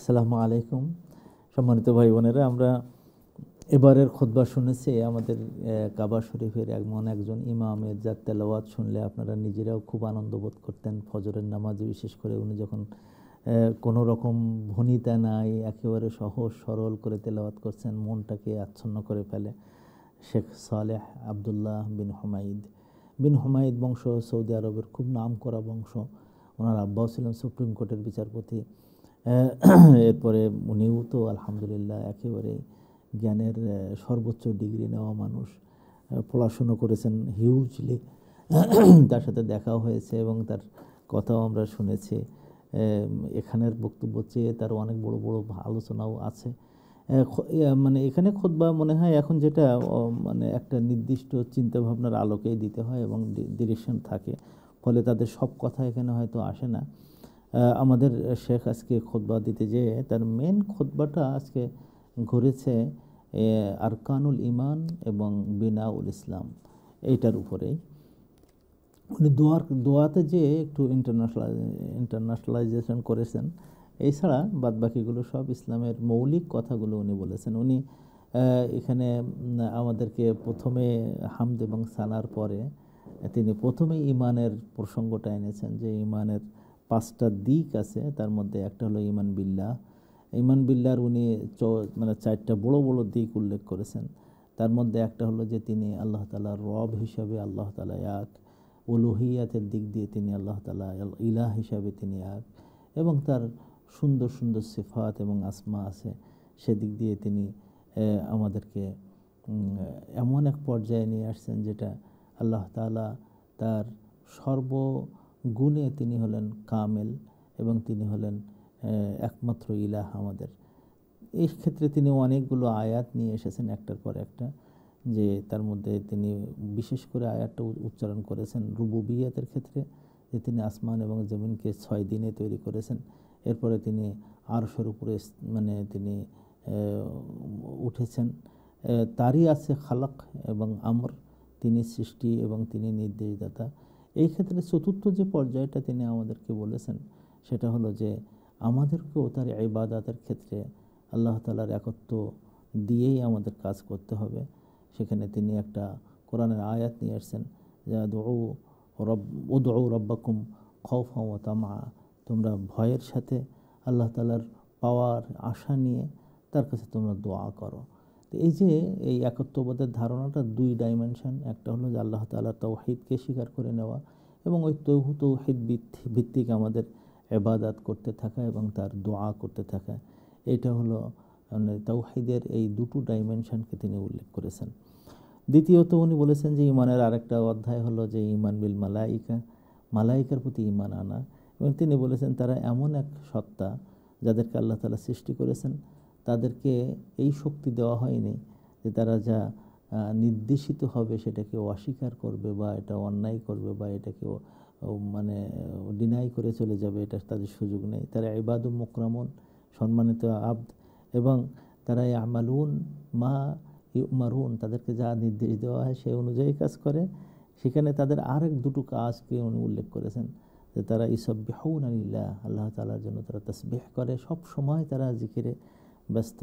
আসসালামু আলাইকুম। সম্মানিত ভাই বোনেরা, আমরা এবারের খুতবা শুনেছি আমাদের কাবা শরীফের এমন একজন ইমামের যার তেলাওয়াত শুনলে আপনারা নিজেরাও খুব আনন্দ বোধ করতেন। ফজরের নামাজে বিশেষ করে উনি যখন কোনো রকম ভনিতা নাই, একেবারে সহজ সরল করে তেলাওয়াত করছেন, মনটাকে আচ্ছন্ন করে ফেলে। শেখ সালেহ আবদুল্লাহ বিন হুমাইদ বংশ, সৌদি আরবের খুব নাম করা বংশ। ওনার আব্বাও ছিলেন সুপ্রিম কোর্টের বিচারপতি। এরপরে উনিও তো আলহামদুলিল্লাহ একেবারে জ্ঞানের সর্বোচ্চ ডিগ্রি নেওয়া মানুষ, পড়াশুনো করেছেন হিউজলি। তার সাথে দেখাও হয়েছে এবং তার কথাও আমরা শুনেছি। এখানের বক্তব্য চেয়ে তার অনেক বড় বড় আলোচনাও আছে। মানে এখানে খুতবা মনে হয় এখন যেটা মানে একটা নির্দিষ্ট চিন্তাভাবনার আলোকেই দিতে হয় এবং ডিরেকশন থাকে, ফলে তাদের সব কথা এখানে হয়তো আসে না। আমাদের শেখ আজকে খুতবা দিতে যেয়ে তার মেন খুতবাটা আজকে ঘুরেছে আরকানুল ইমান এবং বিনাউল ইসলাম, এইটার উপরেই। উনি দোয়াতে যে একটু ইন্টারন্যাশনালাইজেশন করেছেন, এছাড়া বাদবাকিগুলো সব ইসলামের মৌলিক কথাগুলো উনি বলেছেন। উনি এখানে আমাদেরকে প্রথমে হামদ এবং সানার পরে তিনি প্রথমে ইমানের প্রসঙ্গটা এনেছেন, যে ইমানের 5টা দিক আছে, তার মধ্যে একটা হলো ইমান বিল্লাহ। ইমান বিল্লাহর উনি মানে 4টা বড় বড় দিক উল্লেখ করেছেন। তার মধ্যে একটা হলো যে তিনি আল্লাহ তাআলার রব হিসাবে আল্লাহ তাআলা এক, উলুহিয়াতের দিক দিয়ে তিনি আল্লাহ তাআলা ইলাহ হিসাবে তিনি এক, এবং তার সুন্দর সুন্দর সিফাত এবং আসমা আছে, সেদিক দিয়ে তিনি আমাদেরকে এমন এক পর্যায়ে নিয়ে আসছেন যেটা আল্লাহ তাআলা তার সর্বগুণে তিনি হলেন কামেল এবং তিনি হলেন একমাত্র ইলাহ আমাদের। এই ক্ষেত্রে তিনি অনেকগুলো আয়াত নিয়ে এসেছেন একটার পর একটা, যে তার মধ্যে তিনি বিশেষ করে আয়াতটা উচ্চারণ করেছেন রুবুবিয়াতের ক্ষেত্রে, যে তিনি আসমান এবং জমিনকে 6 দিনে তৈরি করেছেন। এরপরে তিনি আরশের উপরে মানে তিনি উঠেছেন। তারই আছে খালাক এবং আমর, তিনি সৃষ্টি এবং তিনি নির্দেশদাতা। এই ক্ষেত্রে চতুর্থ যে পর্যায়টা তিনি আমাদেরকে বলেছেন সেটা হলো যে আমাদেরকেও তার ইবাদতের ক্ষেত্রে আল্লাহ তাআলার একত্ব দিয়েই আমাদের কাজ করতে হবে। সেখানে তিনি একটা কোরআনের আয়াত নিয়ে আসছেন, যা উদউ রব্বাকুম খাউফান ওয়া তামআ, তোমরা ভয়ের সাথে আল্লাহ তাআলার পাওয়ার আশা নিয়ে তার কাছে তোমরা দোয়া করো। তো এই যে এই একত্ববোধের ধারণাটা 2 ডাইমেনশন। একটা হলো যে আল্লাহ তাআলার তাওহীদকে স্বীকার করে নেওয়া এবং ওই তাওহীদ ভিত্তিক আমাদের ইবাদত করতে থাকা এবং তার দোয়া করতে থাকা। এটা হলো মানে তাওহীদের এই 2টো ডাইমেনশনকে তিনি উল্লেখ করেছেন। দ্বিতীয়ত উনি বলেছেন যে ইমানের আরেকটা অধ্যায় হলো যে ইমান বিল মালাইকা, মালাইকার প্রতি ইমান আনা। এবং তিনি বলেছেন তারা এমন এক সত্তা যাদেরকে আল্লাহ তাআলা সৃষ্টি করেছেন, তাদেরকে এই শক্তি দেওয়া হয়নি যে তারা যা নির্দেশিত হবে সেটাকে অস্বীকার করবে বা এটা অন্যায় করবে বা এটাকে মানে ডিনাই করে চলে যাবে, এটা তাদের সুযোগ নেই। তারা ইবাদুম মুকরামুন, সম্মানিত আবদ, এবং তারা ইয়ামালুন মা ইউমারুন, তাদেরকে যা নির্দেশ দেওয়া হয় সেই অনুযায়ী কাজ করে। সেখানে তাদের আরেক 2টো কাজকে উনি উল্লেখ করেছেন, যে তারা ইউসাব্বিহুনা লিল্লাহ, আল্লাহ তাআলার জন্য তারা তাসবিহ করে, সব সময় তারা জিকিরে ব্যস্ত।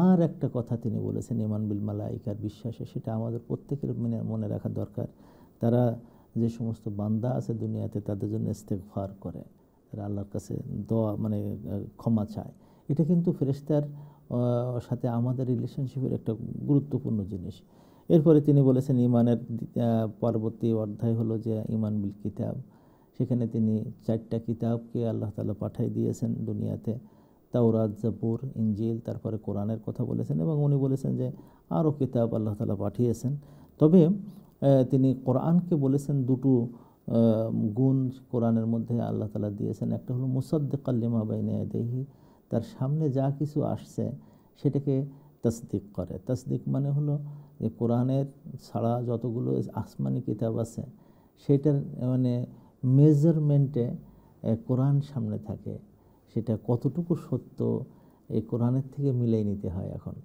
আর একটা কথা তিনি বলেছেন ইমান বিল মালাইকার বিশ্বাসে, সেটা আমাদের প্রত্যেকের মনে রাখা দরকার। তারা যে সমস্ত বান্দা আছে দুনিয়াতে তাদের জন্য ইস্তেগফার করে, তারা আল্লাহর কাছে দোয়া মানে ক্ষমা চায়। এটা কিন্তু ফেরেশতার সাথে আমাদের রিলেশনশিপের একটা গুরুত্বপূর্ণ জিনিস। এরপরে তিনি বলেছেন ইমানের পরবর্তী অধ্যায় হলো যে ইমান বিল কিতাব। সেখানে তিনি 4টা কিতাবকে আল্লাহ তাআলা পাঠিয়ে দিয়েছেন দুনিয়াতে, তাওরাত, জাবুর, ইনজিল, তারপরে কোরআনের কথা বলেছেন। এবং উনি বলেছেন যে আরও কিতাব আল্লাহ তাআলা পাঠিয়েছেন। তবে তিনি কোরআনকে বলেছেন 2টো গুণ কোরআনের মধ্যে আল্লাহ তাআলা দিয়েছেন। একটা হলো মুসাদ্দিকাল লিমা বাইনা ইয়াদাইহি, তার সামনে যা কিছু আসছে সেটাকে তাসদিক করে। তাসদিক মানে হলো যে কোরআনের ছাড়া যতগুলো আসমানি কিতাব আছে সেটার মানে মেজারমেন্টে কোরআন সামনে থাকে, সেটা কতটুকু সত্য এই কোরআনের থেকে মিলাই নিতে হয় এখন,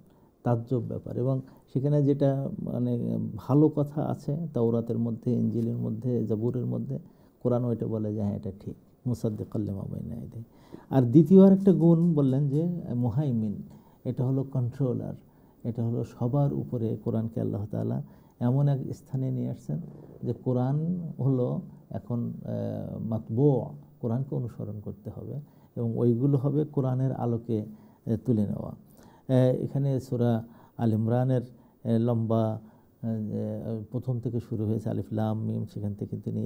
তাজ্জব ব্যাপার। এবং সেখানে যেটা মানে ভালো কথা আছে তাওরাতের মধ্যে, ইনজিলের মধ্যে, জাবুরের মধ্যে, কোরআন ওইটা বলে যে হ্যাঁ এটা ঠিক। মুসাদ্দিকাল লিমা বাইনা ইয়াদাইহি। আর দ্বিতীয় আরেকটা গুণ বললেন যে মুহাইমিন, এটা হলো কন্ট্রোলার, এটা হলো সবার উপরে। কোরআনকে আল্লাহ তাআলা এমন এক স্থানে নিয়ে আসছেন যে কোরআন হলো এখন মাতবু, কোরআনকে অনুসরণ করতে হবে এবং ওইগুলো হবে কোরআনের আলোকে তুলে নেওয়া। এখানে সূরা আল ইমরানের লম্বা প্রথম থেকে শুরু হয়েছে আলিফ লাম মিম, সেখান থেকে তিনি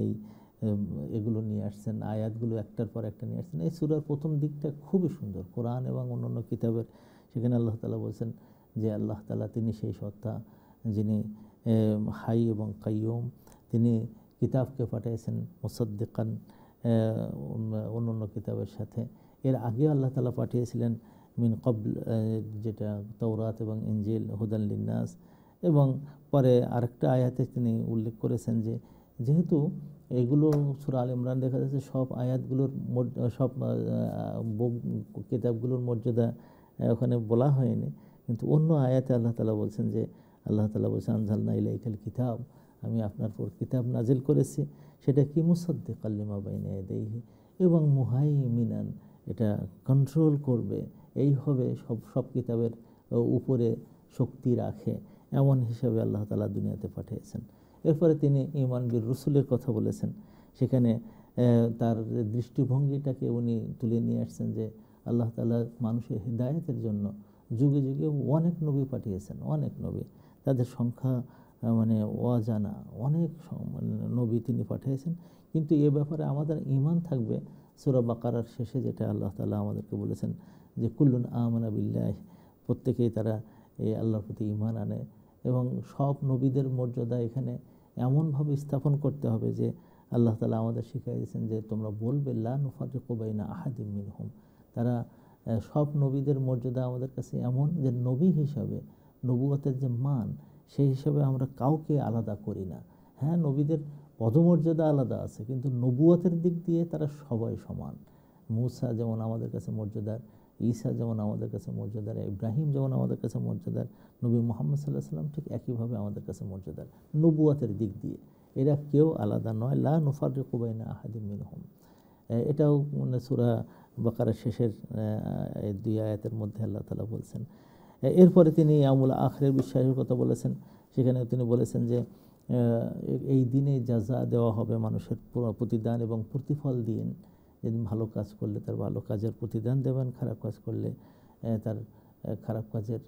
এগুলো নিয়ে আসছেন, আয়াতগুলো একটার পর একটা নিয়ে আসছেন। এই সূরার প্রথম দিকটা খুবই সুন্দর, কোরআন এবং অন্যান্য কিতাবের। সেখানে আল্লাহ তাআলা বলছেন যে আল্লাহ তাআলা তিনি সেই সত্তা যিনি হাই এবং কাইয়ুম, তিনি কিতাবকে পাঠিয়েছেন মুসাদ্দিকান অন্যান্য কিতাবের সাথে। এর আগে আল্লাহ তাআলা পাঠিয়েছিলেন মিন কবল, যেটা তাওরাত এবং ইনজিল, হুদান লিন্নাস। এবং পরে আরেকটা আয়াতে তিনি উল্লেখ করেছেন যে যেহেতু এগুলো সূরা আল ইমরান দেখা যাচ্ছে সব আয়াতগুলোর সব কিতাবগুলোর মর্যাদা ওখানে বলা হয়নি, কিন্তু অন্য আয়াতে আল্লাহ তাআলা বলছেন যে আল্লাহ তাআলা বলছেন আনজালনা ইলাইকাল কিতাব, আমি আপনার উপর কিতাব নাজিল করেছি, সেটা কি মুসাদ্দিকাল লিমা বাইনা ইয়াদাইহি, এবং মুহাইমিনান, এটা কন্ট্রোল করবে, এই হবে সব কিতাবের উপরে শক্তি রাখে, এমন হিসাবে আল্লাহ তাআলা দুনিয়াতে পাঠিয়েছেন। এরপরে তিনি ঈমান বির রসুলের কথা বলেছেন, সেখানে তার দৃষ্টিভঙ্গিটাকে উনি তুলে নিয়ে আসছেন যে আল্লাহ তাআলা মানুষের হিদায়াতের জন্য যুগে যুগে অনেক নবী পাঠিয়েছেন, অনেক নবী, তাদের সংখ্যা মানে অজানা, অনেক নবী তিনি পাঠিয়েছেন। কিন্তু এ ব্যাপারে আমাদের ঈমান থাকবে সূরা বাকারার শেষে, যেটা আল্লাহ তাআলা আমাদেরকে বলেছেন যে কুল্লুন আমানা বিল্লাহ, প্রত্যেকেই তারা এই আল্লাহর প্রতি ঈমান আনে। এবং সব নবীদের মর্যাদা এখানে এমনভাবে স্থাপন করতে হবে যে আল্লাহ তাআলা আমাদের শিখিয়ে দিয়েছেন যে তোমরা বলবে লা নুফাররিকু বাইনা আহাদিম মিনহুম। তারা সব নবীদের মর্যাদা আমাদের কাছে এমন যে নবী হিসাবে নবুয়তের যে মান, সেই হিসাবে আমরা কাউকে আলাদা করি না। হ্যাঁ, নবীদের পদমর্যাদা আলাদা আছে, কিন্তু নবুয়তের দিক দিয়ে তারা সবাই সমান। মূসা যেমন আমাদের কাছে মর্যাদার, ঈসা যেমন আমাদের কাছে মর্যাদার, ইব্রাহিম যেমন আমাদের কাছে মর্যাদার, নবী মুহাম্মদ সাল্লাল্লাহু আলাইহি ওয়াসাল্লাম ঠিক একইভাবে আমাদের কাছে মর্যাদার নবুয়তের দিক দিয়ে। এরা কেউ আলাদা নয়, লা নুফাররিকু বাইনা আহাদিম মিনহুম। এটাও মানে সূরা বাকারার শেষের এই দুই আয়াতের মধ্যে আল্লাহ তাআলা বলছেন। এরপরে তিনি ইয়াউমুল আখিরের বিশ্বাসের কথা বলেছেন, সেখানে তিনি বলেছেন যে এই দিনে জাযা দেওয়া হবে মানুষের প্রতিদান এবং প্রতিফল দিন। যেদিন ভালো কাজ করলে তার ভালো কাজের প্রতিদান দেবেন, খারাপ কাজ করলে তার খারাপ কাজের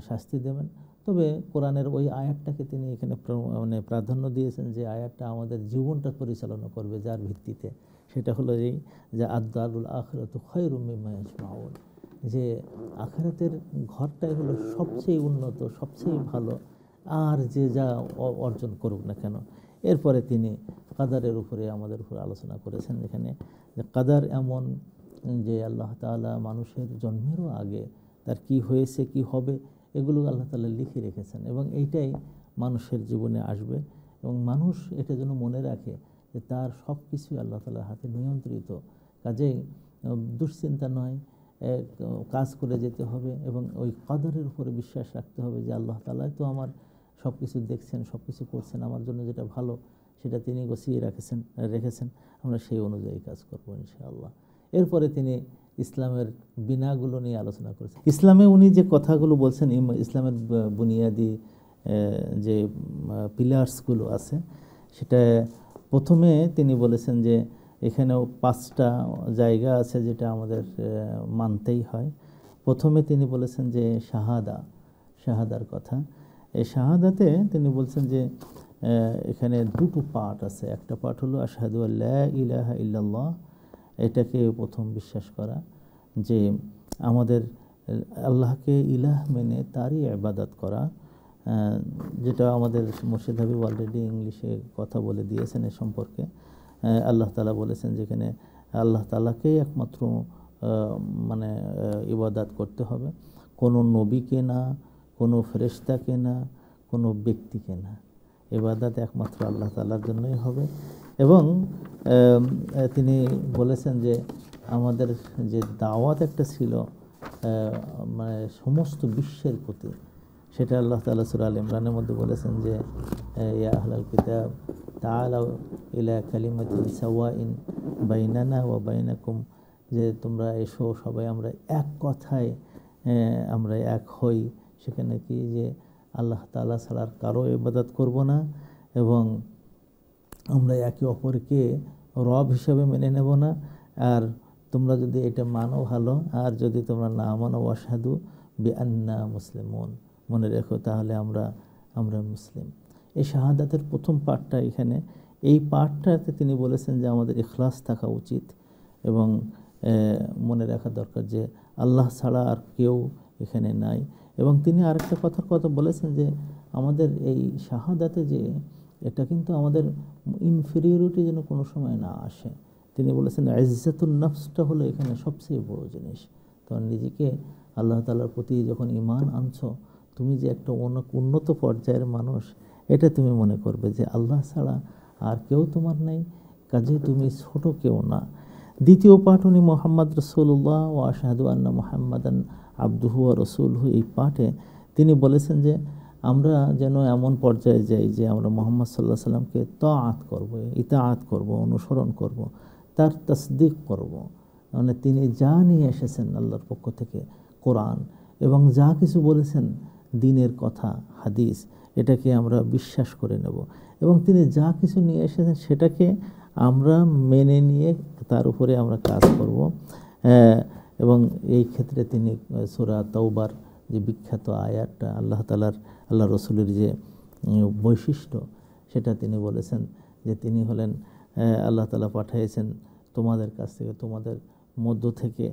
শাস্তি দেবেন। তবে কোরআনের ওই আয়াতটাকে তিনি এখানে মানে প্রাধান্য দিয়েছেন যে আয়াতটা আমাদের জীবনটা পরিচালনা করবে, যার ভিত্তিতে, সেটা হলো এই যে আদ-দারুল আখিরাতু খায়রুম মিম্মা ইয়াজমাউন, যে আখিরাতের ঘরটাই হলো সবচেয়ে উন্নত, সবচেয়ে ভালো, আর যে যা অর্জন করুক না কেন। এরপরে তিনি কাদারের উপরে আমাদের উপরে আলোচনা করেছেন, যেখানে যে কাদার এমন যে আল্লাহ তাআলা মানুষের জন্মেরও আগে তার কি হয়েছে কি হবে এগুলো আল্লাহ তাআলা লিখে রেখেছেন, এবং এইটাই মানুষের জীবনে আসবে। এবং মানুষ এটা যেন মনে রাখে যে তার সব কিছুই আল্লাহ তাআলার হাতে নিয়ন্ত্রিত। কাজেই দুশ্চিন্তা নয়, কাজ করে যেতে হবে এবং ওই কাদারের উপরে বিশ্বাস রাখতে হবে যে আল্লাহ তাআলাই তো আমার সব কিছু দেখছেন, সব কিছু করছেন, আমার জন্য যেটা ভালো সেটা তিনি গুছিয়ে রেখেছেন, আমরা সেই অনুযায়ী কাজ করবো ইনশাআল্লাহ। এরপরে তিনি ইসলামের বিনাগুলো নিয়ে আলোচনা করেছেন। ইসলামে উনি যে কথাগুলো বলছেন, ইসলামের বুনিয়াদি যে পিলার্সগুলো আছে, সেটা প্রথমে তিনি বলেছেন যে এখানেও 5টা জায়গা আছে যেটা আমাদের মানতেই হয়। প্রথমে তিনি বলেছেন যে শাহাদার কথা। এই শাহাদাতে তিনি বলছেন যে এখানে 2টো পার্ট আছে। একটা পার্ট হলো আশহাদু আল্লা ইলাহা ইল্লাল্লাহ, এটাকে প্রথম বিশ্বাস করা যে আমাদের আল্লাহকে ইলাহ মেনে তারই ইবাদত করা, যেটা আমাদের মুর্শিদ হাবিব অলরেডি ইংলিশে কথা বলে দিয়েছেন এ সম্পর্কে। আল্লাহ তাআলা বলেছেন যেখানে আল্লাহ তাআলাকেই একমাত্র মানে ইবাদত করতে হবে, কোনো নবীকে না, কোনো ফেরেশতাকে না, কোনো ব্যক্তিকে না, ইবাদত একমাত্র আল্লাহ তাআলার জন্যই হবে। এবং তিনি বলেছেন যে আমাদের যে দাওয়াত একটা ছিল মানে সমস্ত বিশ্বের প্রতি, সেটা আল্লাহ তাআলা সূরা আল ইমরানের মধ্যে বলেছেন যে ইয়া আহলাল কিতাব তাআলাউ ইলা কালিমাতিন সাওয়াইন বাইনানা ওয়া বাইনাকুম, যে তোমরা এসো সবাই আমরা এক কথায় আমরা এক হই। সেখানে কি যে আল্লাহ তাআলা ছাড়া আর কারো ইবাদত করব না, এবং আমরা একে অপরকে রব হিসাবে মেনে নেব না। আর তোমরা যদি এটা মানো ভালো, আর যদি তোমরা না মানো ওয়াশহাদু বিআন্না মুসলিমুন, মনে রেখো তাহলে আমরা মুসলিম। এই শাহাদাতের প্রথম পাঠটা এখানে, এই পাঠটাতে তিনি বলেছেন যে আমাদের ইখলাস থাকা উচিত, এবং মনে রাখা দরকার যে আল্লাহ ছাড়া আর কেউ এখানে নাই। এবং তিনি আরেকটা কথা বলেছেন যে আমাদের এই শাহাদাতে যে এটা কিন্তু আমাদের ইনফেরিয়রিটি যেন কোনো সময় না আসে। তিনি বলেছেন ইজ্জাতুন নফসটা হলো এখানে সবচেয়ে বড় জিনিস। তোমার নিজেকে আল্লাহ তাআলার প্রতি যখন ঈমান আনছো, তুমি যে একটা উন্নত পর্যায়ের মানুষ, এটা তুমি মনে করবে যে আল্লাহ ছাড়া আর কেউ তোমার নাই, কাজে তুমি ছোট কেউ না। দ্বিতীয় পাঠ উনি মুহাম্মদ রাসূলুল্লাহ ওয়া আশহাদু আন্না মুহাম্মাদান আবদুহু ওয়া রাসূলুহু, এই পাঠে তিনি বলেছেন যে আমরা যেন এমন পর্যায়ে যাই যে আমরা মুহাম্মদ সাল্লাল্লাহু আলাইহি সাল্লামকে তাআত করব, ইতাআত করব, অনুসরণ করব, তার তাসদিক করব। মানে তিনি যা নিয়ে এসেছেন আল্লাহর পক্ষ থেকে, কোরআন, এবং যা কিছু বলেছেন দ্বীনের কথা, হাদিস, এটাকে আমরা বিশ্বাস করে নেব, এবং তিনি যা কিছু নিয়ে এসেছেন সেটাকে আমরা মেনে নিয়ে তার উপরে আমরা কাজ করব। এবং এই ক্ষেত্রে তিনি সূরা তাওবার যে বিখ্যাত আয়াতটা, আল্লাহ রসুলের যে বৈশিষ্ট্য, সেটা তিনি বলেছেন যে তিনি হলেন আল্লাহ তাআলা পাঠিয়েছেন তোমাদের কাছ থেকে, তোমাদের মধ্য থেকে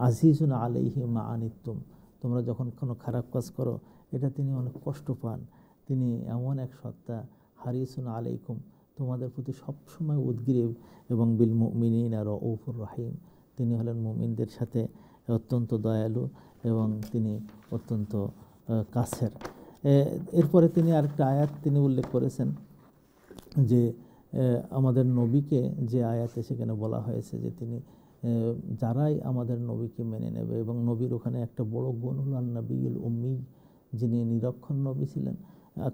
আজিজুন আলাইহি মা আনিতুম, তোমরা যখন কোনো খারাপ কাজ করো এটা তিনি অনেক কষ্ট পান। তিনি এমন এক সত্তা, হারিসুন আলাইকুম, তোমাদের প্রতি সবসময় উদ্গ্রীব, এবং বিল মুমিনিনা রাউফুর রহিম, তিনি হলেন মুমিনদের সাথে অত্যন্ত দয়ালু, এবং তিনি অত্যন্ত কাছের। এরপরে তিনি আরেকটা আয়াত তিনি উল্লেখ করেছেন যে আমাদের নবীকে, যে আয়াতে সেখানে বলা হয়েছে যে তিনি যারাই আমাদের নবীকে মেনে নেবে, এবং নবীর ওখানে একটা বড় গুণ হল নবীউল উম্মি, যিনি নিরক্ষর নবী ছিলেন।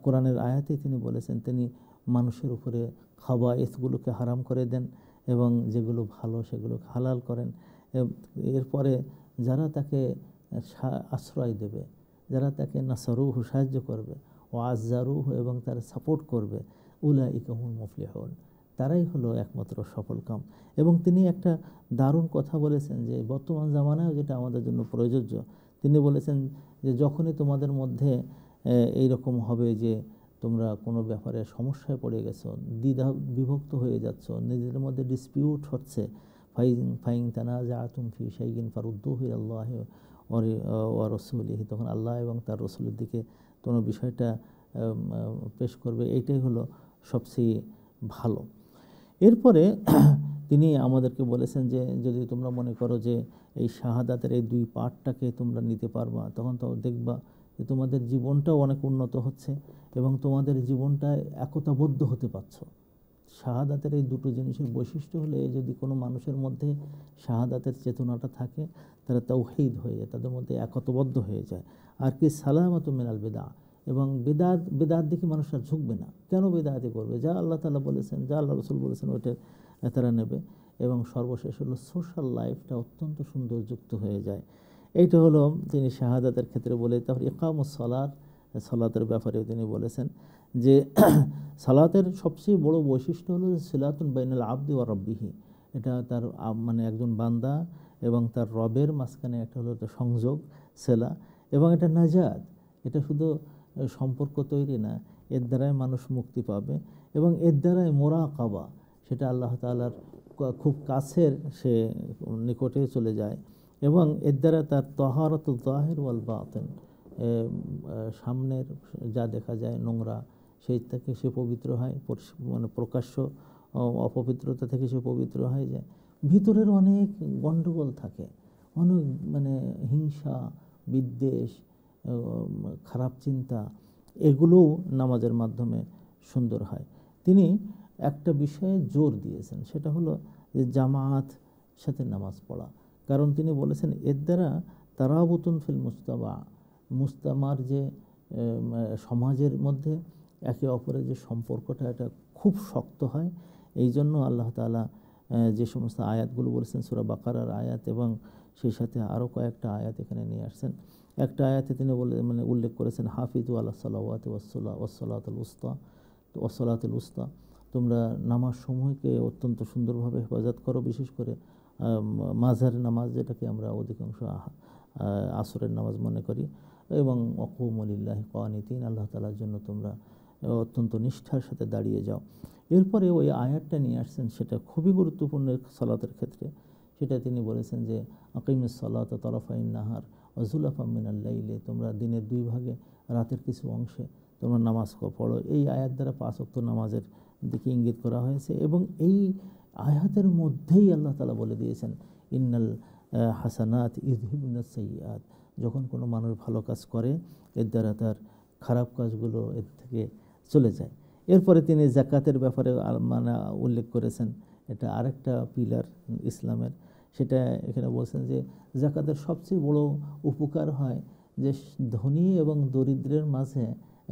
কোরআনের আয়াতে তিনি বলেছেন তিনি মানুষের উপরে খাবায়েসগুলোকে হারাম করে দেন, এবং যেগুলো ভালো সেগুলো হালাল করেন। এরপরে যারা তাকে আশ্রয় দেবে, যারা তাকে নাসারুহু সাহায্য করবে, ও আজ্জারুহু এবং তারা সাপোর্ট করবে, উলাইকা হুমুল মুফলিহুন, তারাই হলো একমাত্র সফলকাম। এবং তিনি একটা দারুণ কথা বলেছেন যে বর্তমান জামানায়ও যেটা আমাদের জন্য প্রযোজ্য, তিনি বলেছেন যে যখনই তোমাদের মধ্যে এই রকম হবে যে তোমরা কোনো ব্যাপারে সমস্যায় পড়ে গেছো, দ্বিধা বিভক্ত হয়ে যাচ্ছ, নিজেদের মধ্যে ডিসপিউট হচ্ছে, ফাইন তানাজাতুম ফি শাইইন ফারুদ্দুহু ইলাল্লাহি ওয়া রাসূলিহি, তখন আল্লাহ এবং তার রসুলের দিকে কোনো বিষয়টা পেশ করবে, এইটাই হলো সবচেয়ে ভালো। এরপরে তিনি আমাদেরকে বলেছেন যে যদি তোমরা মনে করো যে এই শাহাদাতের এই দুই পাঠটাকে তোমরা নিতে পারবা, তখন তো দেখবা যে তোমাদের জীবনটাও অনেক উন্নত হচ্ছে, এবং তোমাদের জীবনটা একতাবদ্ধ হতে পারছো। শাহাদাতের এই দুটো জিনিসের বৈশিষ্ট্য হলে, যদি কোনো মানুষের মধ্যে শাহাদাতের চেতনাটা থাকে, তারা তাওহীদ হয়ে যায়, তাদের মধ্যে একতাবদ্ধ হয়ে যায়। আর কি সালামাতু মিনাল বিদআ, এবং বেদাত দেখে মানুষ আর ঝুঁকবে না। কেন বেদাতি করবে? যা আল্লাহ তাআলা বলেছেন, যা আল্লাহ রসুল বলেছেন, ওইটা তারা নেবে। এবং সর্বশেষ হলো সোশ্যাল লাইফটা অত্যন্ত সুন্দর যুক্ত হয়ে যায়। এইটা হলো তিনি শাহাদাতের ক্ষেত্রে বলে। তারপর ইকামুস সালাত, সালাতের ব্যাপারে তিনি বলেছেন যে সালাতের সবচেয়ে বড় বৈশিষ্ট্য হলো সিলাতুন বাইনাল আবদি ওয়া রাব্বিহি, এটা তার মানে একজন বান্দা এবং তার রবের মাঝখানে একটা হলো সংযোগ, সেলা, এবং এটা নাজাত। এটা শুধু সম্পর্ক তৈরি না, এর দ্বারাই মানুষ মুক্তি পাবে, এবং এর দ্বারাই মোরাকাবা, সেটা আল্লাহ তাআলার খুব কাছের, সে নিকটে চলে যায়, এবং এর দ্বারা তার তাহারাতুল যাহির ওয়াল বাতিন, সামনের যা দেখা যায় নোংরা, সেই থেকে সে পবিত্র হয়, মানে প্রকাশ্য অপবিত্রতা থেকে সে পবিত্র হয়ে যায়। ভিতরের অনেক গণ্ডগোল থাকে, অনেক মানে হিংসা, বিদ্বেষ, খারাপ চিন্তা, এগুলোও নামাজের মাধ্যমে সুন্দর হয়। তিনি একটা বিষয়ে জোর দিয়েছেন, সেটা হলো যে জামাত সাথে নামাজ পড়া। কারণ তিনি বলেছেন এর দ্বারা তারাবুতুন ফিল মুস্তামার, যে সমাজের মধ্যে একে অপরের যে সম্পর্কটা, এটা খুব শক্ত হয়। এই জন্য আল্লাহ তাআলা যে সমস্ত আয়াতগুলো বলেছেন সূরা বাকারার আয়াত এবং সেই সাথে আরও কয়েকটা আয়াত এখানে নিয়ে আসছেন। একটা আয়াতে তিনি উল্লেখ করেছেন হাফিজু আলা সালাওয়াতি ওয়াসসালাতুল উস্তা, ওয়াসসালাতুল উস্তা, তোমরা নামাজ সমূহকে অত্যন্ত সুন্দরভাবে হেফাজত করো, বিশেষ করে মাঝার নামাজ যেটাকে আমরা অধিকাংশ আসরের নামাজ মনে করি, এবং ওয়াকুমু লিল্লাহি কানিতিন, আল্লাহ তাআলার জন্য তোমরা অত্যন্ত নিষ্ঠার সাথে দাঁড়িয়ে যাও। এরপরে ওই আয়াতটা নিয়ে আসছেন, সেটা খুবই গুরুত্বপূর্ণ সালাতের ক্ষেত্রে। সেটা তিনি বলেছেন যে আকিমিস সালাতা তারাফাইন নাহার ওয়া যুলাফাম মিনাল লাইলি, তোমরা দিনের 2 ভাগে রাতের কিছু অংশে তোমরা নামাজ পড়ো। এই আয়াত দ্বারা 5 ওয়াক্ত নামাজের দিকে ইঙ্গিত করা হয়েছে এবং এই আয়াতের মধ্যেই আল্লাহ তাআলা বলে দিয়েছেন ইন্নাল হাসানাত ইযহিবুনাস সাইয়্যাত, যখন কোনো মানুষ ভালো কাজ করে এর দ্বারা তার খারাপ কাজগুলো এর থেকে চলে যায়। এরপরে তিনি যাকাতের ব্যাপারে উল্লেখ করেছেন, এটা আরেকটা পিলার ইসলামের। সেটা এখানে বলছেন যে যাকাতের সবচেয়ে বড় উপকার হয় যে ধনী এবং দরিদ্রের মাঝে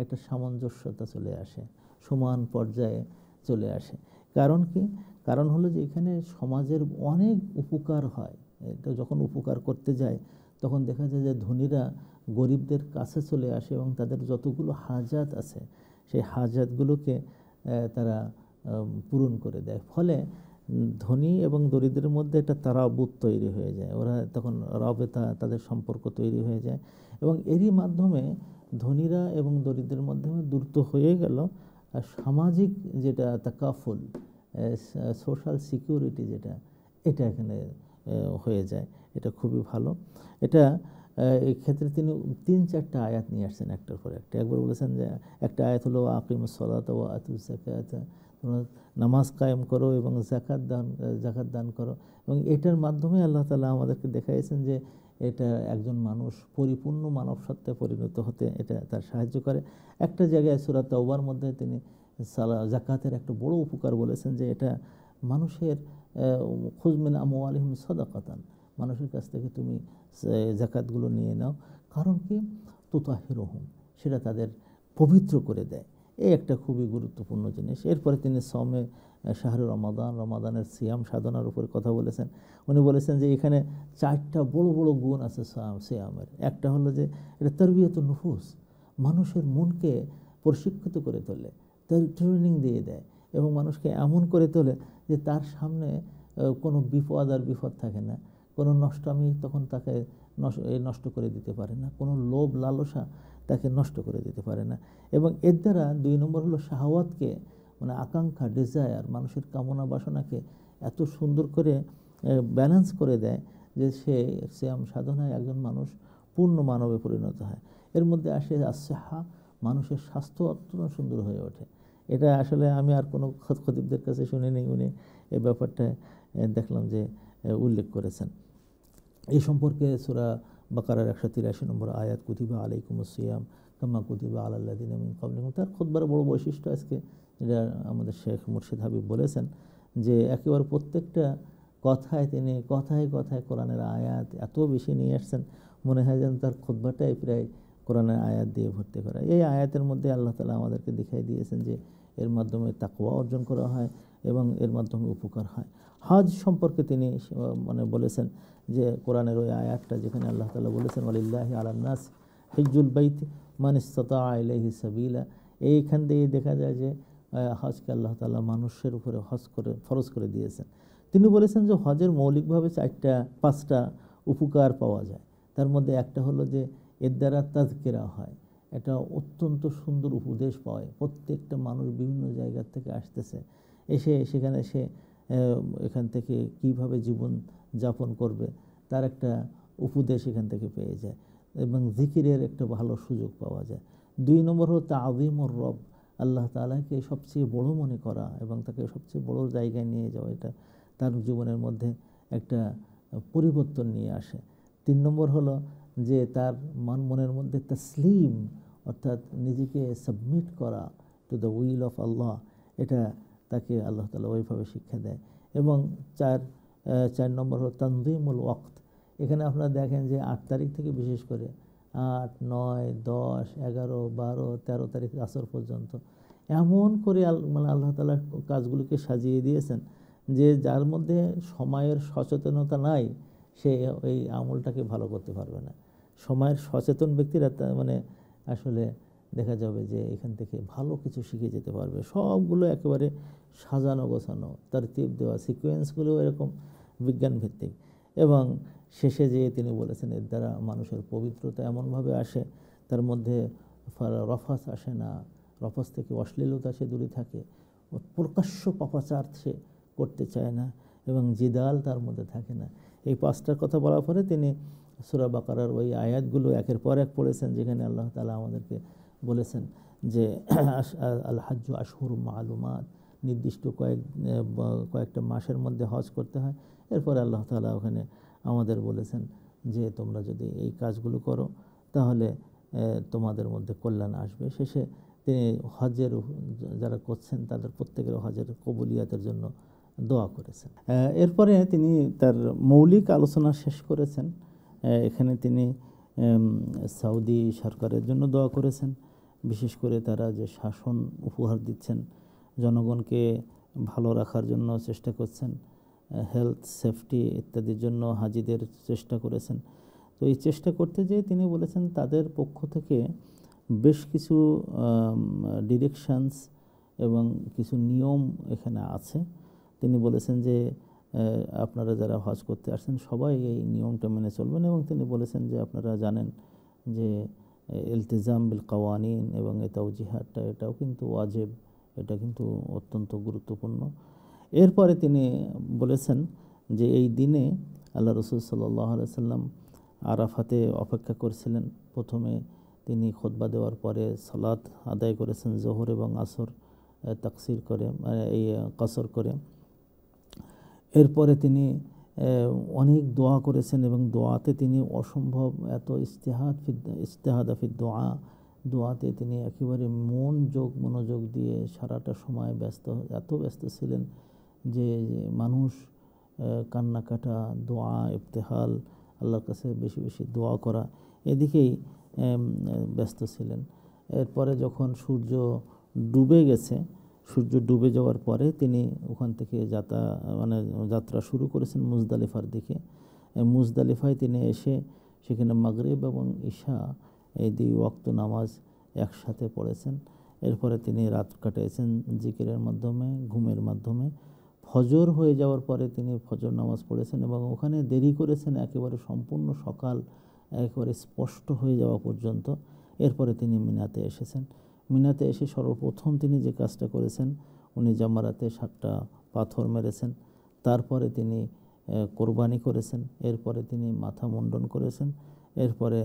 একটা সামঞ্জস্যতা চলে আসে, সমান পর্যায়ে চলে আসে। কারণ কি? কারণ হলো যে এখানে সমাজের অনেক উপকার হয়। এটা যখন উপকার করতে যায় তখন দেখা যায় যে ধনীরা গরিবদের কাছে চলে আসে এবং তাদের যতগুলো হাজাত আছে সেই হাজাতগুলোকে তারা পূরণ করে দেয়। ফলে ধনী এবং দরিদ্রের মধ্যে একটা তারাবুত তৈরি হয়ে যায়, ওরা তখন রাবেতা, তাদের সম্পর্ক তৈরি হয়ে যায় এবং এরই মাধ্যমে ধনীরা এবং দরিদ্রের মাধ্যমে দ্রুত হয়ে গেল সামাজিক যেটা তাকাফুল, সোশ্যাল সিকিউরিটি যেটা, এটা এখানে হয়ে যায়। এটা খুবই ভালো। এটা এই ক্ষেত্রে তিনি 3-4টা আয়াত নিয়ে আসছেন একটার পর একটা। একবার বলেছেন যে একটা আয়াত হলো আকিমুস সালাতা ওয়া আতুজ যাকাতা, তোমরা নামাজ কায়েম করো এবং যাকাত দান করো। এবং এটার মাধ্যমে আল্লাহ তাআলা আমাদেরকে দেখাইয়েছেন যে এটা একজন মানুষ পরিপূর্ণ মানব সত্ত্বে পরিণত হতে এটা তার সাহায্য করে। একটা জায়গায় সূরা তাওবার মধ্যে তিনি যাকাতের একটা বড় উপকার বলেছেন যে এটা মানুষের খুয মিন আমওয়ালিহিম সাদাকাতান, মানুষের কাছ থেকে তুমি যাকাতগুলো নিয়ে নাও। কারণ কি? তুতাহিরুহুম, সেটা তাদের পবিত্র করে দেয়। এই একটা খুবই গুরুত্বপূর্ণ জিনিস। এরপরে তিনি সওমে শাহরুর রমাদান, রমাদানের সিয়াম সাধনার উপরে কথা বলেছেন। উনি বলেছেন যে এখানে 4টা বড় বড় গুণ আছে সিয়ামের। একটা হলো যে এটা তারবিয়াতুন নুফুস, মানুষের মনকে প্রশিক্ষিত করে তোলে, তার ট্রেনিং দিয়ে দেয় এবং মানুষকে এমন করে তোলে যে তার সামনে কোনো বিপদ আর বিপদ থাকে না, কোনো নষ্টামি তখন তাকে নষ্ট করে দিতে পারে না, কোনো লোভ লালসা তাকে নষ্ট করে দিতে পারে না। এবং এর দ্বারা 2 নম্বর হলো শাহওয়াতকে, আকাঙ্ক্ষা, ডিজায়ার, মানুষের কামনা বাসনাকে এত সুন্দর করে ব্যালেন্স করে দেয় যে সে সিয়াম সাধনায় একজন মানুষ পূর্ণ মানবে পরিণত হয়। এর মধ্যে আসে আসিহা, মানুষের স্বাস্থ্য অত্যন্ত সুন্দর হয়ে ওঠে। এটা আসলে আমি আর কোনো খতিবদের কাছে শুনিনি, উনি এই ব্যাপারটা দেখলাম যে উল্লেখ করেছেন। এই সম্পর্কে সূরা বাকারার 183 নম্বর আয়াত, কুতিবা আলাইকুমুস সিয়াম কামা কুতিবা আলাল্লাযিনা মিন ক্বাবলিকুম, তার খুতবার বড় বৈশিষ্ট্য আজকে যেটা আমাদের শেখ মুর্শিদ হাবিব বলেছেন যে একেবারে প্রত্যেকটা কথায় তিনি কথায় কথায় কোরআনের আয়াত এত বেশি নিয়ে আসছেন, মনে হয় যেন তার খুতবাটাই প্রায় কোরআনের আয়াত দিয়ে ভর্তি করা। এই আয়াতের মধ্যে আল্লাহ তাআলা আমাদেরকে দেখাই দিয়েছেন যে এর মাধ্যমে তাকওয়া অর্জন করা হয় এবং এর মাধ্যমে উপকার হয়। হজ সম্পর্কে তিনি বলেছেন যে কোরআনের ওই আয়াতটা যেখানে আল্লাহ তাআলা বলেছেন ওয়ালিল্লাহি আলান নাস হিজ্জুল বাইত মান ইসতাতা ইলাইহি সাবিলা, এইখান দিয়ে দেখা যায় যে হজকে আল্লাহ তাআলা মানুষের উপরে ফরজ করে দিয়েছেন। তিনি বলেছেন যে হজের মৌলিকভাবে 5টা উপকার পাওয়া যায়। তার মধ্যে একটা হলো যে এর দ্বারা তাযকিরা হয়, এটা অত্যন্ত সুন্দর উপদেশ পায়। প্রত্যেকটা মানুষ বিভিন্ন জায়গা থেকে আসতেছে, এসে সেখানে সে এখান থেকে কিভাবে জীবন যাপন করবে তার একটা উপদেশ এখান থেকে পেয়ে যায় এবং জিকিরের একটা ভালো সুযোগ পাওয়া যায়। 2 নম্বর হলো তাযীমুর রব, আল্লাহ তাআলাকে সবচেয়ে বড় মনে করা এবং তাকে সবচেয়ে বড় জায়গায় নিয়ে যাওয়া, এটা তার জীবনের মধ্যে একটা পরিবর্তন নিয়ে আসে। 3 নম্বর হলো যে তার মনের মধ্যে তাসলিম, অর্থাৎ নিজেকে সাবমিট করা টু দ্য উইল অফ আল্লাহ, এটা তাকে আল্লাহ তাআলা ওইভাবে শিক্ষা দেয়। এবং 4 নম্বর হলো তানযীমুল ওয়াক্ত। এখানে আপনারা দেখেন যে 8 তারিখ থেকে বিশেষ করে 8, 9, 10, 11, 12, 13 তারিখ আসর পর্যন্ত এমন করে মানে আল্লাহ তাআলা কাজগুলোকে সাজিয়ে দিয়েছেন যে যার মধ্যে সময়ের সচেতনতা নাই সে ওই আমলটাকে ভালো করতে পারবে না। সময়ের সচেতন ব্যক্তিরা মানে আসলে দেখা যাবে যে এখান থেকে ভালো কিছু শিখে যেতে পারবে। সবগুলো একেবারে সাজানো গোছানো, তারতিব দেওয়া, সিকোয়েন্সগুলো এরকম বিজ্ঞানভিত্তিক। এবং শেষে যেয়ে তিনি বলেছেন এর দ্বারা মানুষের পবিত্রতা এমনভাবে আসে, তার মধ্যে রফাস আসে না, রফাস থেকে অশ্লীলতা সে দূরে থাকে, প্রকাশ্য পাপাচার সে করতে চায় না, এবং জিদাল তার মধ্যে থাকে না। এই পাঁচটার কথা বলার পরে তিনি সূরা বাকারার ওই আয়াতগুলো একের পর এক পড়েছেন, যেখানে আল্লাহ তাআলা আমাদেরকে বলেছেন যে আল হাজ্জু আশহুরুম মালুমাত, নির্দিষ্ট কয়েকটা মাসের মধ্যে হজ করতে হয়। এরপরে আল্লাহ তাআলা ওখানে আমাদের বলেছেন যে তোমরা যদি এই কাজগুলো করো তাহলে তোমাদের মধ্যে কল্যাণ আসবে। শেষে তিনি হজের যারা করছেন তাদের প্রত্যেকের হজের কবুলিয়াতের জন্য দোয়া করেছেন। এরপরে তিনি তার মৌলিক আলোচনা শেষ করেছেন। এখানে তিনি সৌদি সরকারের জন্য দোয়া করেছেন, বিশেষ করে তারা যে শাসন উপহার দিচ্ছেন, জনগণকে ভালো রাখার জন্য চেষ্টা করছেন, হেলথ সেফটি ইত্যাদির জন্য হাজিদের চেষ্টা করেছেন। তো এই চেষ্টা করতে যেয়ে তিনি বলেছেন তাদের পক্ষ থেকে বেশ কিছু ডিরেকশনস এবং কিছু নিয়ম এখানে আছে। তিনি বলেছেন যে আপনারা যারা হজ করতে আসছেন সবাই এই নিয়মটা মেনে চলবেন, এবং তিনি বলেছেন যে আপনারা জানেন যে ইলতিজাম বিল কাওয়ানিন এবং এই তাওজিহাতটা এটাও কিন্তু ওয়াজিব, এটা কিন্তু অত্যন্ত গুরুত্বপূর্ণ। এরপরে তিনি বলেছেন যে এই দিনে আল্লাহ রাসূল সাল্লাল্লাহু আলাইহি সাল্লাম আরাফাতে অপেক্ষা করছিলেন। প্রথমে তিনি খুতবা দেওয়ার পরে সালাত আদায় করেছেন জোহর এবং আসর তাকসির করে, এই কসর করে। এরপরে তিনি অনেক দোয়া করেছেন, এবং দোয়াতে তিনি অসম্ভব এত ইজতিহাদা ফি দোয়াতে তিনি একেবারে মনোযোগ দিয়ে সারাটা সময় এত ব্যস্ত ছিলেন যে মানুষ কান্নাকাটা, দোয়া, ইবতিহাল, আল্লাহর কাছে বেশি বেশি দোয়া করা, এদিকেই ব্যস্ত ছিলেন। এরপরে যখন সূর্য ডুবে যাওয়ার পরে তিনি ওখান থেকে যাত্রা শুরু করেছেন মুজদালিফার দিকে। মুজদালিফায় তিনি এসে সেখানে মাগরিব এবং ঈশা এই দুই ওয়াক্ত নামাজ একসাথে পড়েছেন। এরপরে তিনি রাত কাটিয়েছেন জিকিরের মাধ্যমে, ঘুমের মাধ্যমে। ফজর হয়ে যাওয়ার পরে তিনি ফজর নামাজ পড়েছেন, এবং ওখানে দেরি করেছেন একেবারে সম্পূর্ণ সকাল একেবারে স্পষ্ট হয়ে যাওয়া পর্যন্ত। এরপরে তিনি মিনাতে এসেছেন। মিনাতে এসে সর্বপ্রথম তিনি যে কাজটা করেছেন, উনি জামারাতে 7টা পাথর মেরেছেন। তারপরে তিনি কোরবানি করেছেন। এরপরে তিনি মাথা মুন্ডন করেছেন। এরপরে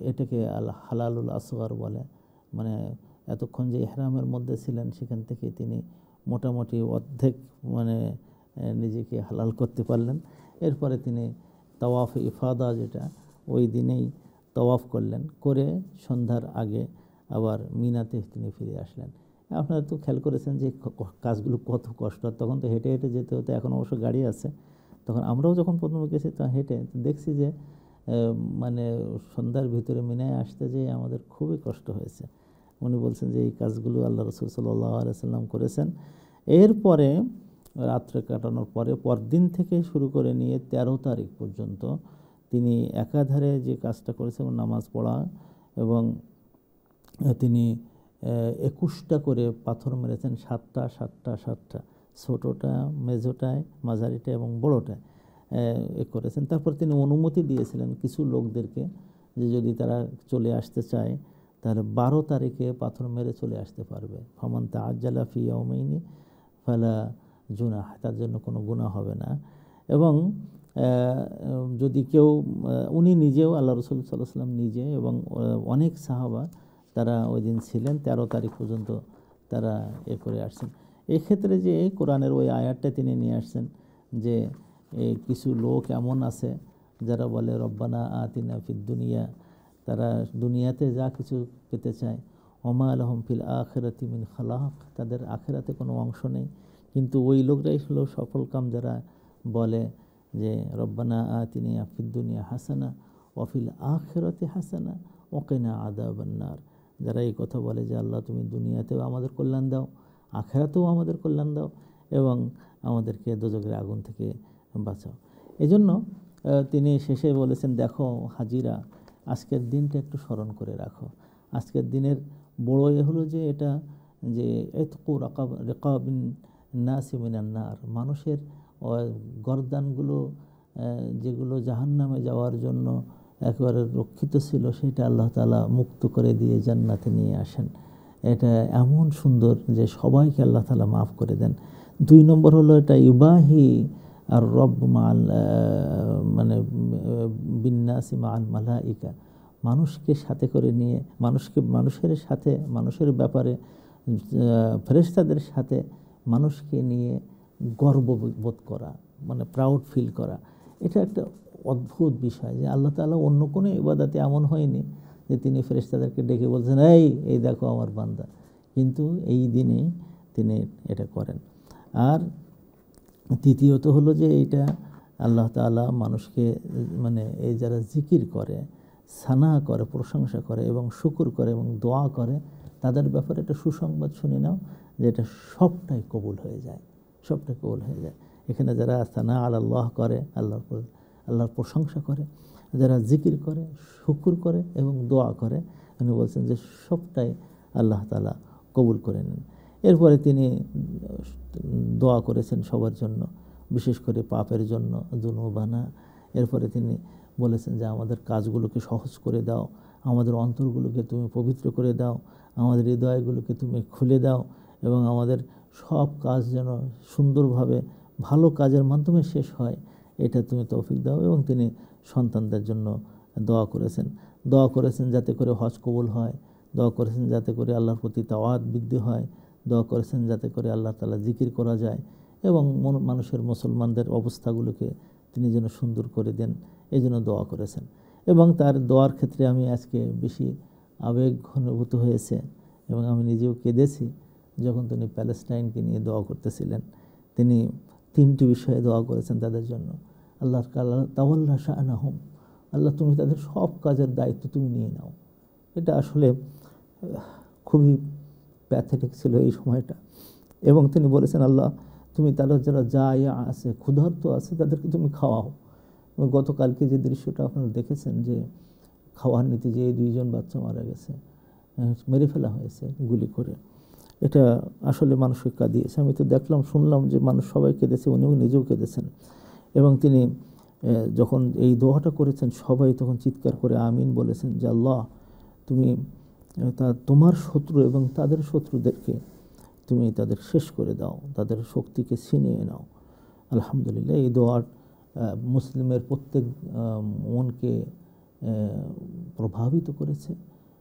এটাকে আল হালালুল আসগর বলে, মানে এতক্ষণ যে ইহরামের মধ্যে ছিলেন সেখান থেকে তিনি মোটামুটি অর্ধেক নিজেকে হালাল করতে পারলেন। এরপরে তিনি তাওয়াফ ইফাদা, যেটা ওই দিনেই তাওয়াফ করলেন, করে সন্ধ্যার আগে আবার মিনাতে তিনি ফিরে আসলেন। আপনারা তো খেয়াল করেছেন যে কাজগুলো কত কষ্ট। তখন তো হেঁটে হেঁটে যেতে হতো, এখন অবশ্য গাড়ি আছে। তখন আমরাও যখন প্রথমে গেছি তখন হেঁটে দেখছি যে সন্ধ্যার ভিতরে মিনায় আসতে যেয়ে আমাদের খুবই কষ্ট হয়েছে। উনি বলছেন যে এই কাজগুলো আল্লাহ রাসূল সাল্লাল্লাহু আলাইহি সাল্লাম করেছেন। এরপরে রাত্রে কাটানোর পরে পরদিন থেকে শুরু করে নিয়ে 13 তারিখ পর্যন্ত তিনি একাধারে যে কাজটা করেছেন, নামাজ পড়া, এবং তিনি 21টা করে পাথর মেরেছেন, 7টা, ছোটোটা, মেজোটায়, মাঝারিটা এবং বড়োটায় করেছেন। তারপর তিনি অনুমতি দিয়েছিলেন কিছু লোকদেরকে যে যদি তারা চলে আসতে চায় তাহলে 12 তারিখে পাথর মেরে চলে আসতে পারবে। ফামান তাআজ্জালা ফি ইয়াওমাইনি ফালা জুনাহ, তার জন্য কোনো গুনাহ হবে না। এবং যদি কেউ, উনি নিজেও, আল্লাহ রাসূল সাল্লাল্লাহু আলাইহি ওয়াসাল্লাম নিজে এবং অনেক সাহাবা তারা ওই দিন ছিলেন, 13 তারিখ পর্যন্ত তারা করে আসছেন। এক্ষেত্রে যে কোরআনের ওই আয়াতটা তিনি নিয়ে আসছেন যে কিছু লোক এমন আছে যারা বলে রব্বানা আতিনা ফিদ দুনিয়া, তারা দুনিয়াতে যা কিছু পেতে চায়, ওমা লাহুম ফিল আখিরাতি মিন খালাক, তাদের আখিরাতে কোনো অংশ নেই। কিন্তু ওই লোকরাই হলো সফল কাম যারা বলে যে রব্বানা আতিনা ফিদ দুনিয়া হাসানা ওয়া ফিল আখিরাতি হাসানা ওয়া কিনা আযাবান নার, যারা এই কথা বলে যে আল্লাহ তুমি দুনিয়াতেও আমাদের কল্যাণ দাও, আখিরাতেও আমাদের কল্যাণ দাও এবং আমাদেরকে দোজখের আগুন থেকে বাঁচাও। এজন্য তিনি শেষে বলেছেন, দেখো হাজিরা, আজকের দিনটা একটু স্মরণ করে রাখো। আজকের দিনের বড় হলো যে এটা যে ইতকু রিকাবিন নাসি মিনান নার, মানুষের গর্দানগুলো যেগুলো জাহান্নামে যাওয়ার জন্য একেবারে রক্ষিত ছিল, সেটা আল্লাহ তাআলা মুক্ত করে দিয়ে জান্নাতে নিয়ে আসেন। এটা এমন সুন্দর যে সবাইকে আল্লাহ তাআলা মাফ করে দেন। 2 নম্বর হলো এটা ইবাহি আর রব মাল মানে বিন্নাসি মাল মালাইকা, মানুষকে সাথে করে নিয়ে মানুষের সাথে মানুষের ব্যাপারে ফেরেশতাদের সাথে মানুষকে নিয়ে গর্ববোধ করা, মানে প্রাউড ফিল করা। এটা একটা অদ্ভুত বিষয় যে আল্লাহ তাআলা অন্য কোনো ইবাদতে এমন হয়নি যে তিনি ফেরেশতাদেরকে ডেকে বলছেন এই দেখো আমার বান্দা, কিন্তু এই দিনে তিনি এটা করেন। আর তৃতীয়ত হলো যে এইটা আল্লাহ তাআলা মানুষকে মানে এই যারা জিকির করে, সানা করে, প্রশংসা করে এবং শুকর করে এবং দোয়া করে, তাদের ব্যাপারে একটা সুসংবাদ শুনে নাও যে এটা সবটাই কবুল হয়ে যায়, সবটাই কবুল হয়ে যায়। এখানে যারা সানা আল্লাহ করে, আল্লাহর প্রশংসা করে, যারা জিকির করে, শুকর করে এবং দোয়া করে, উনি বলছেন যে সবটাই আল্লাহ তাআলা কবুল করে নেন। এরপরে তিনি দোয়া করেছেন সবার জন্য, বিশেষ করে পাপের জন্য, যুনুবানা। এরপরে তিনি বলেছেন যে আমাদের কাজগুলোকে সহজ করে দাও, আমাদের অন্তরগুলোকে তুমি পবিত্র করে দাও, আমাদের হৃদয়গুলোকে তুমি খুলে দাও এবং আমাদের সব কাজ যেন সুন্দরভাবে ভালো কাজের মাধ্যমে শেষ হয়, এটা তুমি তৌফিক দাও। এবং তিনি সন্তানদের জন্য দোয়া করেছেন যাতে করে হজ কবুল হয়, দোয়া করেছেন যাতে করে আল্লাহর প্রতি তাওয়াত বৃদ্ধি হয়, দোয়া করেছেন যাতে করে আল্লাহ তাআলা জিকির করা যায় এবং মানুষের মুসলমানদের অবস্থাগুলোকে তিনি যেন সুন্দর করে দেন, এই জন্য দোয়া করেছেন। এবং তার দোয়ার ক্ষেত্রে আমি আজকে বেশি আবেগ ঘনীভূত হয়েছে এবং আমি নিজেও কেঁদেছি যখন তিনি প্যালেস্টাইনকে নিয়ে দোয়া করতেছিলেন। তিনি 3টি বিষয়ে দোয়া করেছেন তাদের জন্য। আল্লাহ তাওয়াল্লা শাআনাহুম, আল্লাহ তুমি তাদের সব কাজের দায়িত্ব তুমি নিয়ে নাও। এটা আসলে খুবই প্যাথেটিক ছিল এই সময়টা। এবং তিনি বলেছেন আল্লাহ তুমি তারা যারা জায়া আছে, ক্ষুধার্ত আছে, তাদেরকে তুমি খাওয়াও। গতকালকে যে দৃশ্যটা আপনারা দেখেছেন যে খাওয়ার নীতি যে 2 জন বাচ্চা মারা গেছে, মেরে ফেলা হয়েছে গুলি করে, এটা আসলে মানুষকে কাঁদিয়েছে। আমি তো দেখলাম, শুনলাম যে মানুষ সবাই কেঁদেছে, উনিও নিজেও কেঁদেছেন। এবং তিনি যখন এই দোয়াটা করেছেন সবাই তখন চিৎকার করে আমিন বলেছেন যে আল্লাহ তুমি তোমার শত্রু এবং তাদের শত্রুদেরকে তুমি তাদের শেষ করে দাও, তাদের শক্তিকে ছিনিয়ে নাও। আলহামদুলিল্লাহ, এই দোয়ার মুসলিমের প্রত্যেক মনকে প্রভাবিত করেছে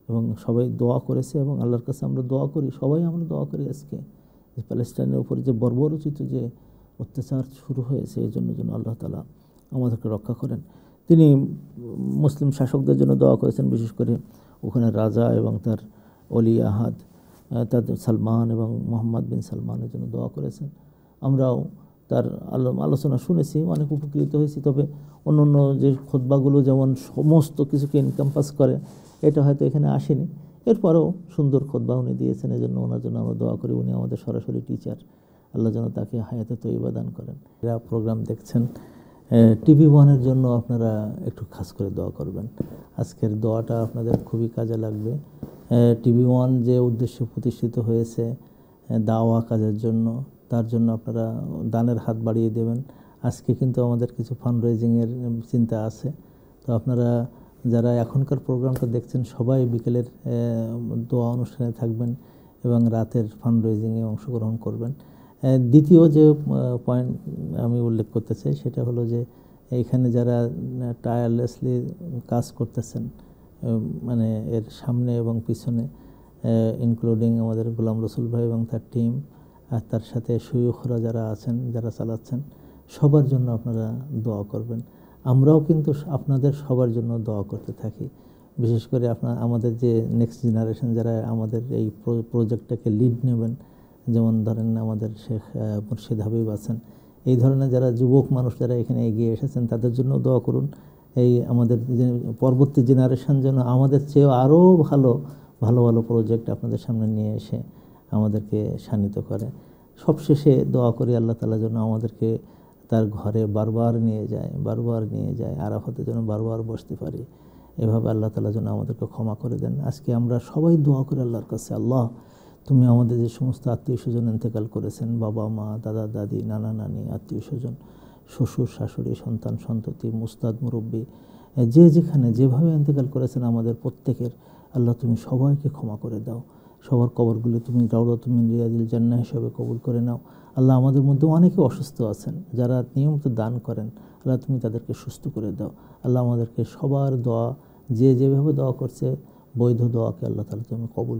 এবং সবাই দোয়া করেছে। এবং আল্লাহর কাছে আমরা দোয়া করি, সবাই আমরা দোয়া করি আজকে যে প্যালেস্টাইনের উপরে যে বর্বরোচিত যে অত্যাচার শুরু হয়েছে, এই জন্য আল্লাহ তাআলা আমাদেরকে রক্ষা করেন। তিনি মুসলিম শাসকদের জন্য দোয়া করেছেন, বিশেষ করে ওখানে রাজা এবং তার অলি আহাদ তাদের সালমান এবং মোহাম্মদ বিন সালমানের জন্য দোয়া করেছেন। আমরাও তার আলোচনা শুনেছি, অনেক উপকৃত হয়েছি। তবে অন্য যে খুতবাগুলো যেমন সমস্ত কিছুকে এনকম্পাস করে, এটা হয়তো এখানে আসেনি। এরপরেও সুন্দর খুতবা উনি দিয়েছেন, এজন্য ওনার জন্য আমরা দোয়া করি। উনি আমাদের সরাসরি টিচার, আল্লাহ যেন তাকে হায়াতে তৈয়বা দান করেন। যারা প্রোগ্রাম দেখছেন TV1-এর জন্য আপনারা একটু খাস করে দোয়া করবেন। আজকের দোয়াটা আপনাদের খুবই কাজে লাগবে। TV1 যে উদ্দেশ্যে প্রতিষ্ঠিত হয়েছে দাওয়া কাজের জন্য, তার জন্য আপনারা দানের হাত বাড়িয়ে দেবেন। আজকে কিন্তু আমাদের কিছু ফান্ড রেজিংয়ের চিন্তা আছে, তো আপনারা যারা এখনকার প্রোগ্রামটা দেখছেন সবাই বিকেলের দোয়া অনুষ্ঠানে থাকবেন এবং রাতের ফান্ড রেজিংয়ে অংশগ্রহণ করবেন। দ্বিতীয় যে পয়েন্ট আমি উল্লেখ করতে চাই সেটা হলো যে এইখানে যারা টায়ারলেসলি কাজ করতেছেন, মানে এর সামনে এবং পিছনে, ইনক্লুডিং আমাদের গোলাম রসুল ভাই এবং তার টিম, আর তার সাথে শয়ুখরা যারা আছেন, যারা চালাচ্ছেন, সবার জন্য আপনারা দোয়া করবেন। আমরাও কিন্তু আপনাদের সবার জন্য দোয়া করতে থাকি। বিশেষ করে আমাদের যে নেক্সট জেনারেশন যারা আমাদের এই প্রজেক্টটাকে লিড নেবেন, যেমন ধরেন আমাদের শেখ মুর্শিদ হাবিব আছেন, এই ধরনের যারা যুবক মানুষ যারা এখানে এগিয়ে এসেছেন তাদের জন্য দোয়া করুন। এই আমাদের যে পরবর্তী জেনারেশন যেন আমাদের চেয়েও আরও ভালো ভালো ভালো প্রজেক্ট আপনাদের সামনে নিয়ে এসে আমাদেরকে শানিত করে। সবশেষে দোয়া করি আল্লাহ তাআলা যেন আমাদেরকে তার ঘরে বারবার নিয়ে যায়, আরাফাতে যেন বারবার বসতে পারি। এভাবে আল্লাহ তাআলা যেন আমাদেরকে ক্ষমা করে দেন। আজকে আমরা সবাই দোয়া করি আল্লাহর কাছে, আল্লাহ তুমি আমাদের যে সমস্ত আত্মীয় স্বজন ইন্তেকাল করেছেন, বাবা মা, দাদা দাদি, নানা নানি, আত্মীয় স্বজন, শ্বশুর শাশুড়ি, সন্তান সন্ততি, মুস্তাদ মুরব্বী, যে যেখানে যেভাবে ইন্তেকাল করেছেন আমাদের প্রত্যেকের, আল্লাহ তুমি সবাইকে ক্ষমা করে দাও। সবার কবরগুলো তুমি রাউদাতুম মিন রিয়াদিল জান্নাহ হিসাবে কবুল করে নাও। আল্লাহ আমাদের মধ্যে অনেকে অসুস্থ আছেন, যারা নিয়মিত দান করেন, আল্লাহ তুমি তাদেরকে সুস্থ করে দাও। আল্লাহ আমাদেরকে সবার দোয়া, যে যেভাবে দোয়া করছে, বৈধ দোয়াকে আল্লাহ তাআলা তুমি কবুল